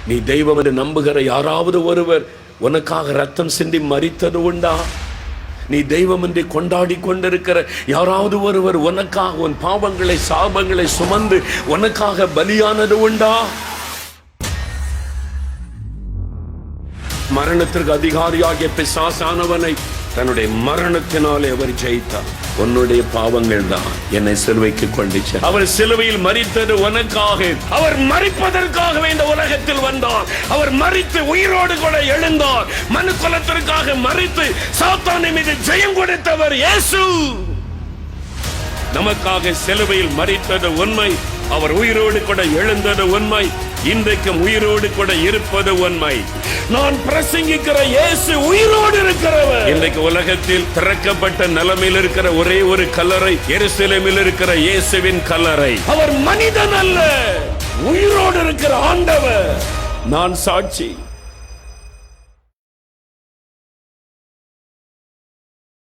நீ தெய்வம் என்று நம்புகிற யாராவது ஒருவர் உனக்காக ரத்தம் சிந்தி மரித்தது உண்டா? நீ தெய்வம் என்று கொண்டாடி கொண்டிருக்கிற யாராவது ஒருவர் உனக்காக உன் பாவங்களை சாபங்களை சுமந்து உனக்காக பலியானது உண்டா? மரணத்திற்கு அதிகாரியாகிய பிசாசானவனை தன்னுடைய மரணத்தினாலே அவர் ஜெயித்தார். உன்னுடைய பாவங்கள் தான் என்னை சிலுவைக்கு கொண்டுச்சு. அவர் சிலுவையில் மரித்தது உனக்காக. அவர் மரிப்பதற்காகவே இந்த உலகத்தில் வந்தார். அவர் மரித்து உயிரோடு கூட எழுந்தார். மனு குலத்திற்காக மரித்து சாத்தானை மீது ஜெயம் கொடுத்தவர் இயேசு. நமக்காக சிலுவையில் மரித்தது உண்மை. அவர் உயிரோடு கூட எழுந்தது உண்மை. இன்றைக்கும் உயிரோடு கூட இருப்பது உண்மை. நான் பிரசங்கிக்கிற இயேசு உயிரோடு இருக்கிறவர். இன்றைக்கு உலகத்தில் திறக்கப்பட்ட நிலைமையில் இருக்கிற ஒரே ஒரு கல்லறை எருசலேமில் இருக்கிற இயேசுவின் கல்லறை. அவர் மனிதன் அல்ல, உயிரோடு இருக்கிற ஆண்டவர். நான் சாட்சி.